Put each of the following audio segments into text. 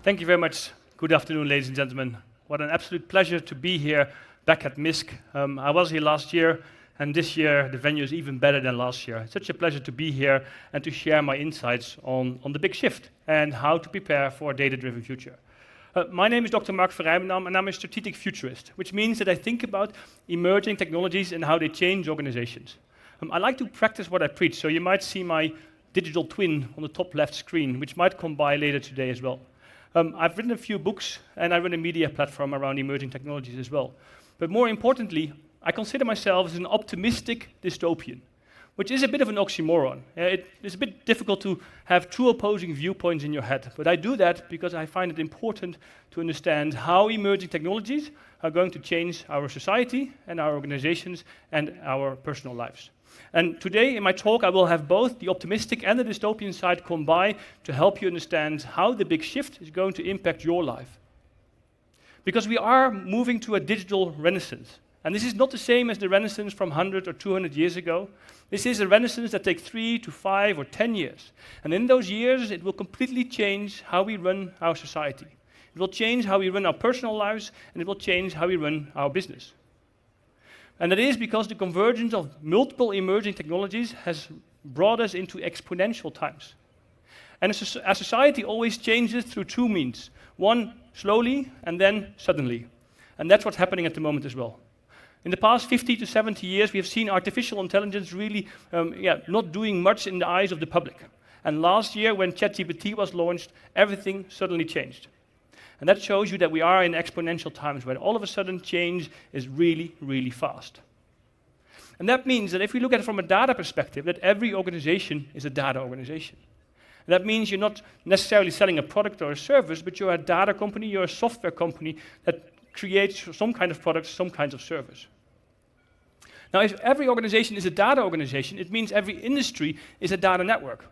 Thank you very much. Good afternoon, ladies and gentlemen. What an absolute pleasure to be here back at MISC. I was here last year, and this year the venue is even better than last year. It's such a pleasure to be here and to share my insights on the big shift and how to prepare for a data-driven future. My name is Dr. Rijmenam, and I'm a strategic futurist, which means that I think about emerging technologies and how they change organizations. I like to practice what I preach, so you might see my digital twin on the top left screen, which might come by later today as well. I've written a few books, and I run a media platform around emerging technologies as well. But more importantly, I consider myself as an optimistic dystopian, which is a bit of an oxymoron. It's a bit difficult to have two opposing viewpoints in your head, but I do that because I find it important to understand how emerging technologies are going to change our society and our organizations and our personal lives. And today in my talk, I will have both the optimistic and the dystopian side combine to help you understand how the big shift is going to impact your life. Because we are moving to a digital renaissance. And this is not the same as the renaissance from 100 or 200 years ago. This is a renaissance that takes 3 to 5 or 10 years. And in those years, it will completely change how we run our society. It will change how we run our personal lives, and it will change how we run our business. And that is because the convergence of multiple emerging technologies has brought us into exponential times. And a society always changes through two means. One, slowly, and then suddenly. And that's what's happening at the moment as well. In the past 50 to 70 years, we have seen artificial intelligence really not doing much in the eyes of the public. And last year, when ChatGPT was launched, everything suddenly changed. And that shows you that we are in exponential times where all of a sudden change is really, really fast. And that means that if we look at it from a data perspective, that every organization is a data organization. And that means you're not necessarily selling a product or a service, but you're a data company, you're a software company that creates some kind of product, some kinds of service. Now, if every organization is a data organization, it means every industry is a data network.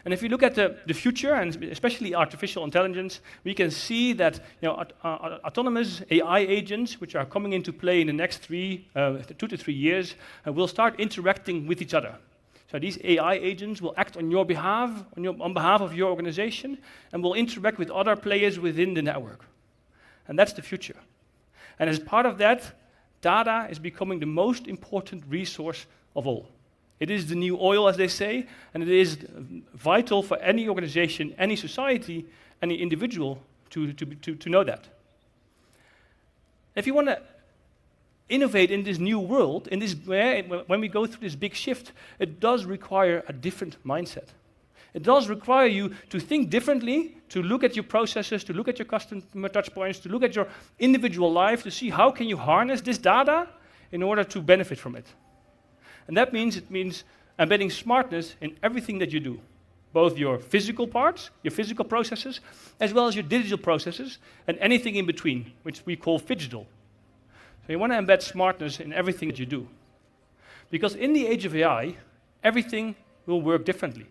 And if you look at the future, and especially artificial intelligence, we can see that autonomous AI agents, which are coming into play in the next 2 to 3 years, will start interacting with each other. So these AI agents will act on your behalf, on behalf of your organization, and will interact with other players within the network. And that's the future. And as part of that, data is becoming the most important resource of all. It is the new oil, as they say, and it is vital for any organization, any society, any individual to know that. If you want to innovate in this new world, when we go through this big shift, it does require a different mindset. It does require you to think differently, to look at your processes, to look at your customer touch points, to look at your individual life, to see how can you harness this data in order to benefit from it. And that means embedding smartness in everything that you do, both your physical parts, your physical processes, as well as your digital processes, and anything in between, which we call phygital. So you want to embed smartness in everything that you do. Because in the age of AI, everything will work differently.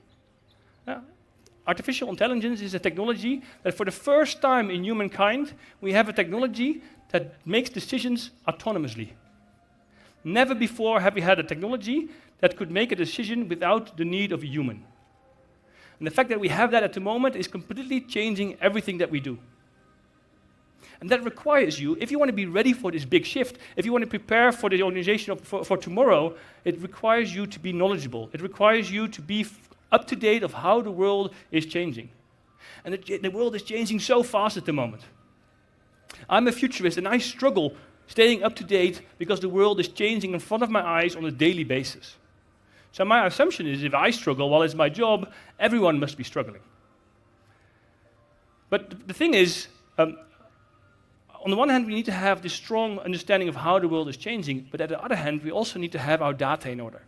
Artificial intelligence is a technology that for the first time in humankind, we have a technology that makes decisions autonomously. Never before have we had a technology that could make a decision without the need of a human. And the fact that we have that at the moment is completely changing everything that we do. And that requires you, if you want to be ready for this big shift, if you want to prepare for the organization for tomorrow, it requires you to be knowledgeable. It requires you to be up to date of how the world is changing. And the world is changing so fast at the moment. I'm a futurist and I struggle staying up to date because the world is changing in front of my eyes on a daily basis. So my assumption is if I struggle while it's my job, everyone must be struggling. But the thing is, on the one hand, we need to have this strong understanding of how the world is changing, but on the other hand, we also need to have our data in order.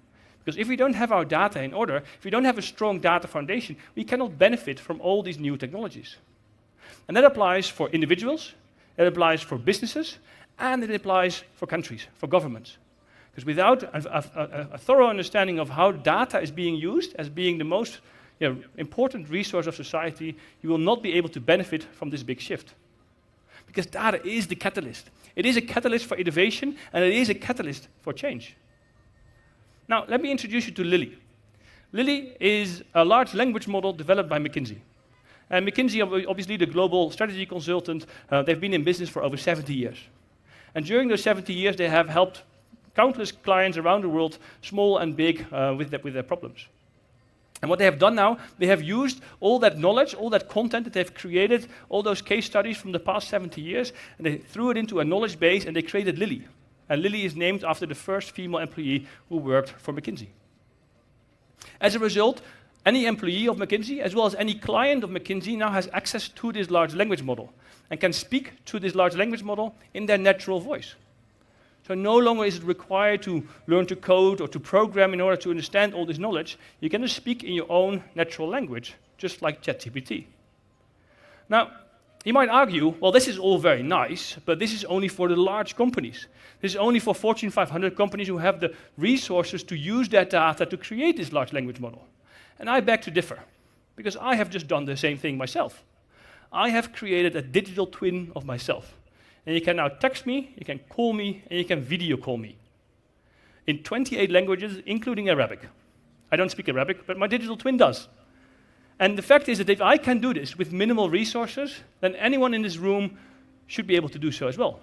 Because if we don't have our data in order, if we don't have a strong data foundation, we cannot benefit from all these new technologies. And that applies for individuals, it applies for businesses, and it applies for countries, for governments. Because without a thorough understanding of how data is being used as being the most important resource of society, you will not be able to benefit from this big shift. Because data is the catalyst. It is a catalyst for innovation, and it is a catalyst for change. Now, let me introduce you to Lily. Lily is a large language model developed by McKinsey. And McKinsey, obviously the global strategy consultant, they've been in business for over 70 years. And during those 70 years, they have helped countless clients around the world, small and big, with their problems. And what they have done now, they have used all that knowledge, all that content that they've created, all those case studies from the past 70 years, and they threw it into a knowledge base, and they created Lily. And Lily is named after the first female employee who worked for McKinsey. As a result, any employee of McKinsey, as well as any client of McKinsey, now has access to this large language model and can speak to this large language model in their natural voice. So no longer is it required to learn to code or to program in order to understand all this knowledge. You can just speak in your own natural language, just like ChatGPT. Now, you might argue, well, this is all very nice, but this is only for the large companies. This is only for Fortune 500 companies who have the resources to use that data to create this large language model. And I beg to differ, because I have just done the same thing myself. I have created a digital twin of myself. And you can now text me, you can call me, and you can video call me. In 28 languages, including Arabic. I don't speak Arabic, but my digital twin does. And the fact is that if I can do this with minimal resources, then anyone in this room should be able to do so as well.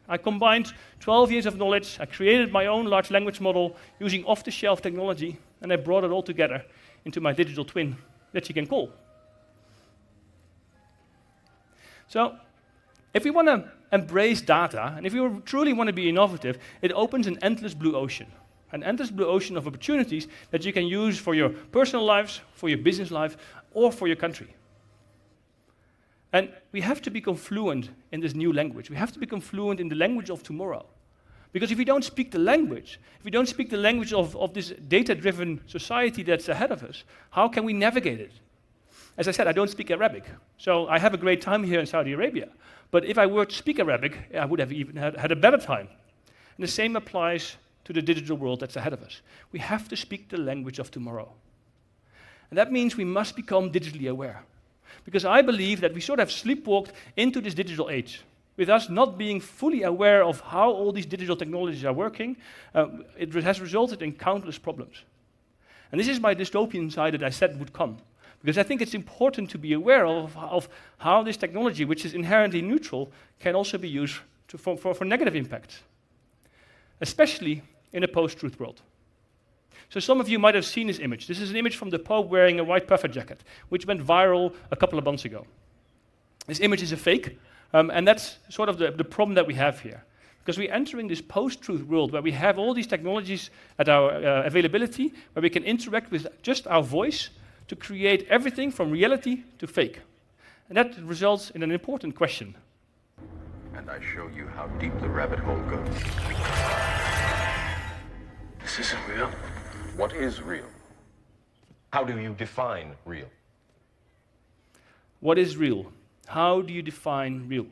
I combined 12 years of knowledge, I created my own large language model using off-the-shelf technology, and I brought it all together into my digital twin that you can call. So, if we want to embrace data, and if we truly want to be innovative, it opens an endless blue ocean of opportunities that you can use for your personal lives, for your business life, or for your country. And we have to become fluent in this new language. We have to become fluent in the language of tomorrow. Because if we don't speak the language, if we don't speak the language of this data-driven society that's ahead of us, how can we navigate it? As I said, I don't speak Arabic, so I have a great time here in Saudi Arabia. But if I were to speak Arabic, I would have even had a better time. And the same applies to the digital world that's ahead of us. We have to speak the language of tomorrow. And that means we must become digitally aware. Because I believe that we sort of sleepwalked into this digital age, with us not being fully aware of how all these digital technologies are working. It has resulted in countless problems. And this is my dystopian side that I said would come. Because I think it's important to be aware of how this technology, which is inherently neutral, can also be used for negative impacts, especially in a post-truth world. So some of you might have seen this image. This is an image from the Pope wearing a white puffer jacket, which went viral a couple of months ago. This image is a fake, and that's sort of the problem that we have here. Because we're entering this post-truth world where we have all these technologies at our availability, where we can interact with just our voice to create everything from reality to fake. And that results in an important question. And I show you how deep the rabbit hole goes. This isn't real. What is real? How do you define real? What is real? How do you define real?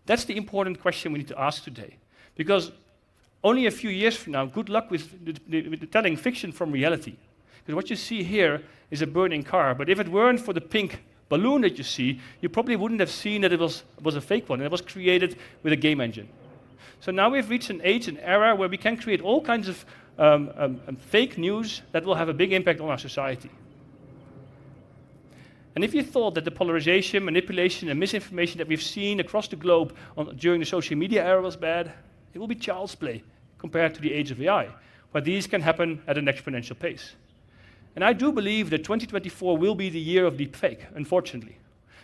That's the important question we need to ask today. Because only a few years from now, good luck with telling fiction from reality. Because what you see here is a burning car, but if it weren't for the pink balloon that you see, you probably wouldn't have seen that it was a fake one, and it was created with a game engine. So now we've reached an age, an era, where we can create all kinds of fake news that will have a big impact on our society. And if you thought that the polarization, manipulation, and misinformation that we've seen across the globe during the social media era was bad, it will be child's play compared to the age of AI, where these can happen at an exponential pace. And I do believe that 2024 will be the year of deepfake, unfortunately.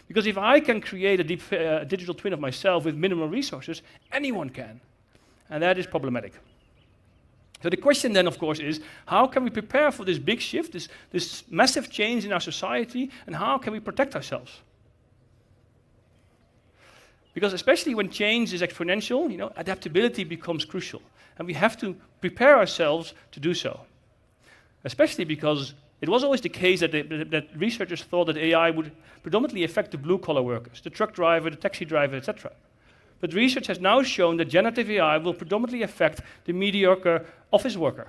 Because if I can create a digital twin of myself with minimal resources, anyone can. And that is problematic. So the question then, of course, is how can we prepare for this big shift, this massive change in our society, and how can we protect ourselves? Because especially when change is exponential, adaptability becomes crucial. And we have to prepare ourselves to do so. Especially because it was always the case that researchers thought that AI would predominantly affect the blue-collar workers, the truck driver, the taxi driver, etc. But research has now shown that generative AI will predominantly affect the mediocre office worker.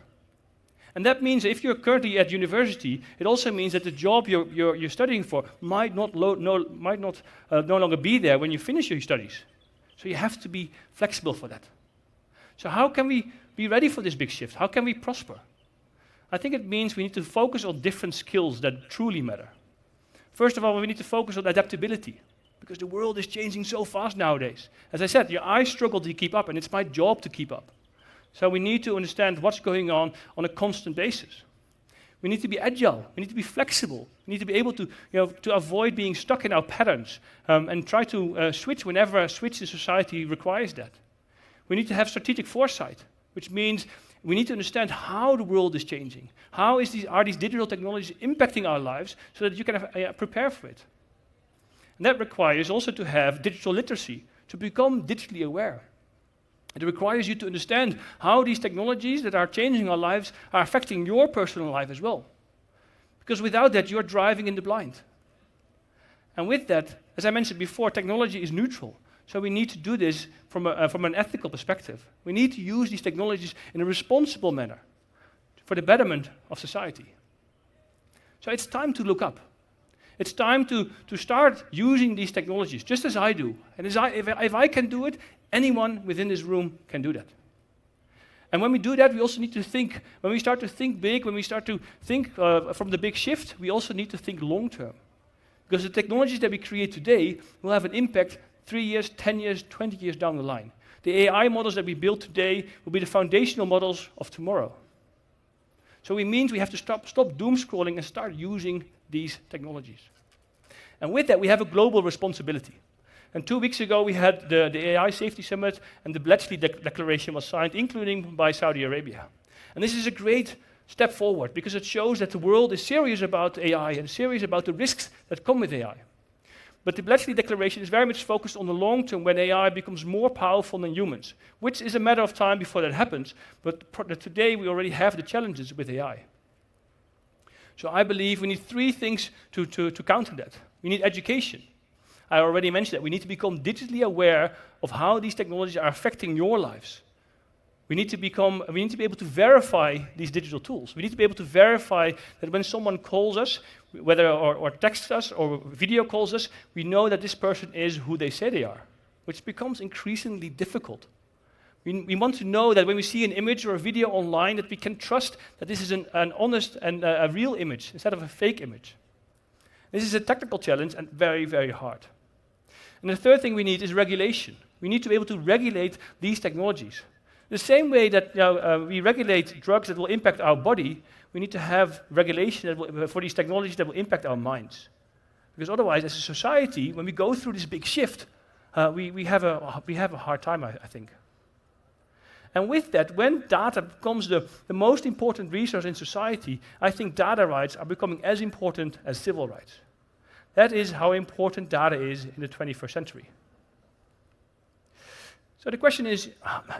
And that means if you're currently at university, it also means that the job you're studying for might no longer be there when you finish your studies. So you have to be flexible for that. So how can we be ready for this big shift? How can we prosper? I think it means we need to focus on different skills that truly matter. First of all, we need to focus on adaptability, because the world is changing so fast nowadays. As I said, I struggle to keep up, and it's my job to keep up. So we need to understand what's going on a constant basis. We need to be agile. We need to be flexible. We need to be able to, to avoid being stuck in our patterns and try to switch whenever a switch in society requires that. We need to have strategic foresight, which means we need to understand how the world is changing. How are these digital technologies impacting our lives so that you can prepare for it? And that requires also to have digital literacy, to become digitally aware. It requires you to understand how these technologies that are changing our lives are affecting your personal life as well. Because without that, you're driving in the blind. And with that, as I mentioned before, technology is neutral. So we need to do this from an ethical perspective. We need to use these technologies in a responsible manner for the betterment of society. So it's time to look up. It's time to start using these technologies, just as I do. And if I can do it, anyone within this room can do that. And when we do that, we also need to think, when we start to think big, when we start to think from the big shift, we also need to think long term. Because the technologies that we create today will have an impact 3 years, 10 years, 20 years down the line. The AI models that we build today will be the foundational models of tomorrow. So it means we have to stop doom scrolling and start using these technologies. And with that, we have a global responsibility. And 2 weeks ago, we had the AI Safety Summit, and the Bletchley Declaration was signed, including by Saudi Arabia. And this is a great step forward, because it shows that the world is serious about AI and serious about the risks that come with AI. But the Bletchley Declaration is very much focused on the long term, when AI becomes more powerful than humans, which is a matter of time before that happens. But today, we already have the challenges with AI. So I believe we need 3 things to counter that. We need education. I already mentioned that. We need to become digitally aware of how these technologies are affecting your lives. We need to be able to verify these digital tools. We need to be able to verify that when someone calls us, whether or texts us or video calls us, we know that this person is who they say they are, which becomes increasingly difficult. We want to know that when we see an image or a video online, that we can trust that this is an honest and a real image instead of a fake image. This is a technical challenge and very, very hard. And the third thing we need is regulation. We need to be able to regulate these technologies. The same way that we regulate drugs that will impact our body, we need to have regulation for these technologies that will impact our minds. Because otherwise, as a society, when we go through this big shift, we have a hard time, I think. And with that, when data becomes the most important resource in society, I think data rights are becoming as important as civil rights. That is how important data is in the 21st century. So the question is,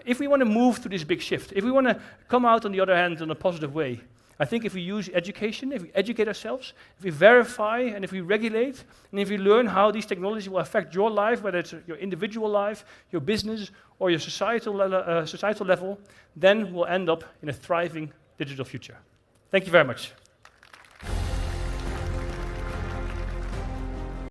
if we want to move through this big shift, if we want to come out on the other hand in a positive way, I think if we use education, if we educate ourselves, if we verify and if we regulate, and if we learn how these technologies will affect your life, whether it's your individual life, your business, or your societal level, then we'll end up in a thriving digital future. Thank you very much.